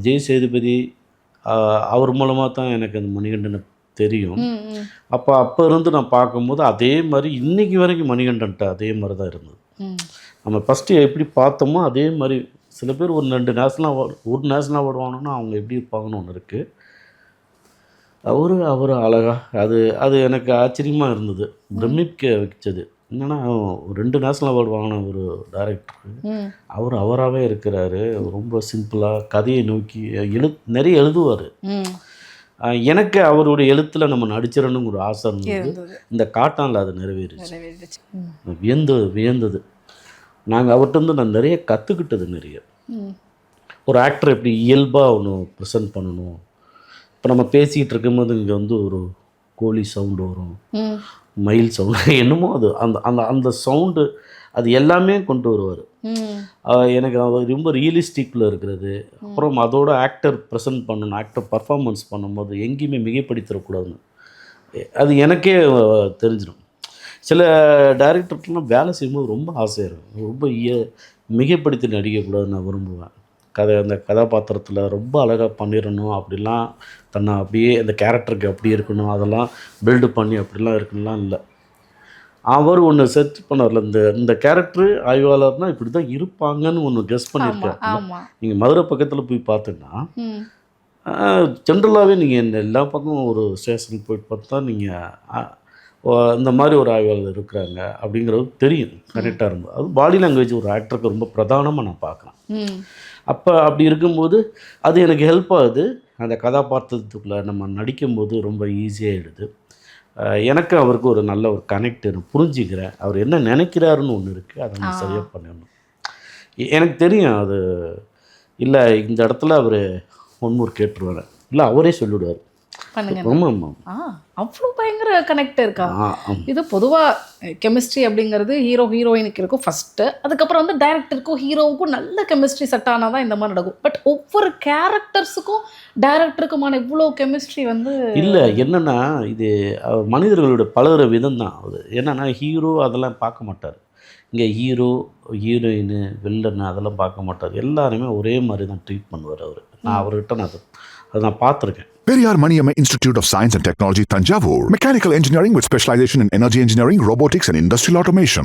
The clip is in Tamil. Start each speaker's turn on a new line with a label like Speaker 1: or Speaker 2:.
Speaker 1: விஜய் சேதுபதி அவர் மூலமாக தான் எனக்கு அந்த மணிகண்டனை தெரியும். அப்போ இருந்து நான் பார்க்கும்போது அதே மாதிரி இன்றைக்கி வரைக்கும் மணிகண்டன்ட்ட அதே மாதிரி தான் இருந்தது. நம்ம ஃபஸ்ட்டு எப்படி பார்த்தோமோ அதே மாதிரி சில பேர் ஒரு 2 நேஷனல் அவார்டு ஒரு நேஷனல் அவார்டு வாங்கணுன்னா அவங்க எப்படி இருப்பாங்கன்னு ஒன்று இருக்குது. அவர் அழகா அது எனக்கு ஆச்சரியமாக இருந்தது, பிரமிக்க வச்சது. என்னென்னா 2 நேஷனல் அவார்டு வாங்கின ஒரு டைரக்டர் அவராகவே இருக்கிறாரு. ரொம்ப சிம்பிளாக கதையை நோக்கி நிறைய எழுதுவார். எனக்கு அவருடைய எழுத்தில் நம்ம நடிச்சிடணுங்கிற ஒரு ஆசை இருந்தது. இந்த காட்டானில் அது நிறைவேறிச்சு. வியந்தது. நாங்கள் அவர்கிட்ட நான் நிறைய கற்றுக்கிட்டது. நிறைய ஒரு ஆக்டர் எப்படி இயல்பாக ஒன்று ப்ரெசென்ட் பண்ணணும். இப்போ நம்ம பேசிகிட்டு இருக்கும்போது இங்கே ஒரு கோழி சவுண்டு வரும், மயில் சவுண்டு, என்னமோ அது அந்த அந்த அந்த சவுண்டு அது எல்லாமே கொண்டு வருவார். எனக்கு ரொம்ப ரியலிஸ்டிக்கில் இருக்கிறது. அப்புறம் அதோட ஆக்டர் ப்ரெசென்ட் பண்ணணும், ஆக்டர் பர்ஃபார்மன்ஸ் பண்ணும்போது எங்கேயுமே மிகைப்படுத்திடக்கூடாதுன்னு அது எனக்கே தெரிஞ்சிடும். சில டைரக்டர்லாம் வேலை செய்யும்போது ரொம்ப ஆசையாக இருக்கும், ரொம்ப மிகைப்படுத்தி நடிக்கக்கூடாதுன்னு நான் விரும்புவேன். அந்த கதாபாத்திரத்தில் ரொம்ப அழகாக பண்ணிடணும், அப்படிலாம் தன்னை அப்படியே அந்த கேரக்டருக்கு அப்படி இருக்கணும், அதெல்லாம் பில்டு பண்ணி அப்படிலாம் இருக்கணும்லாம் இல்லை. அவர் ஒன்று சர்ச் பண்ணார்ல, இந்த கேரக்டர் ஆய்வாளர்னால் இப்படி தான் இருப்பாங்கன்னு ஒன்று கெஸ் பண்ணியிருக்காரு. நீங்கள் மதுரை பக்கத்தில் போய் பார்த்தீங்கன்னா ஜென்ரலாகவே நீங்கள் எல்லா பக்கம் ஒரு ஸ்டேஷனுக்கு போயிட்டு பார்த்தா நீங்கள் இந்த மாதிரி ஒரு ஆய்வாளர் இருக்கிறாங்க அப்படிங்கிறது தெரியும் கரெக்டாக இருந்தது. அது பாடி லாங்குவேஜ் ஒரு ஆக்டருக்கு ரொம்ப பிரதானமாக நான் பார்க்குறேன். அப்படி இருக்கும்போது அது எனக்கு ஹெல்ப் ஆகுது. அந்த கதாபாத்திரத்துக்குள்ளே நம்ம நடிக்கும்போது ரொம்ப ஈஸியாகிடுது. எனக்கு அவருக்கு ஒரு நல்ல ஒரு கனெக்ட் புரிஞ்சுக்கிறேன். அவர் என்ன நினைக்கிறாருன்னு ஒன்று இருக்குது, அதை நான் சரியாக பண்ணணும். எனக்கு தெரியும் அது இல்லை, இந்த இடத்துல அவர் ஒன்மூர் கேட்டுருவார், இல்லை அவரே சொல்லிவிடுவார்.
Speaker 2: அவ்வளோ பயங்கர கனெக்ட் இருக்கா? இது பொதுவாக கெமிஸ்ட்ரி அப்படிங்கிறது ஹீரோயினுக்கு இருக்கும் ஃபஸ்ட்டு, அதுக்கப்புறம் டைரக்டருக்கும் ஹீரோவுக்கும் நல்ல கெமிஸ்ட்ரி செட் ஆனால் தான் இந்த மாதிரி நடக்கும். பட் ஒவ்வொரு கேரக்டர்ஸுக்கும் டைரக்டருக்குமான இவ்வளோ கெமிஸ்ட்ரி
Speaker 1: இல்லை. என்னென்னா இது மனிதர்களோட பழகிற விதம் தான். அது என்னென்னா ஹீரோ அதெல்லாம் பார்க்க மாட்டார். இங்கே ஹீரோயின் வில்லன் அதெல்லாம் பார்க்க மாட்டார். எல்லாருமே ஒரே மாதிரி தான் ட்ரீட் பண்ணுவார் அவர். நான் அவர்கிட்ட அதை நான் பார்த்துருக்கேன்.
Speaker 3: Periyar Maniyamma Institute of Science and Technology, Tanjavur. Mechanical engineering with specialization in energy engineering, robotics and industrial automation.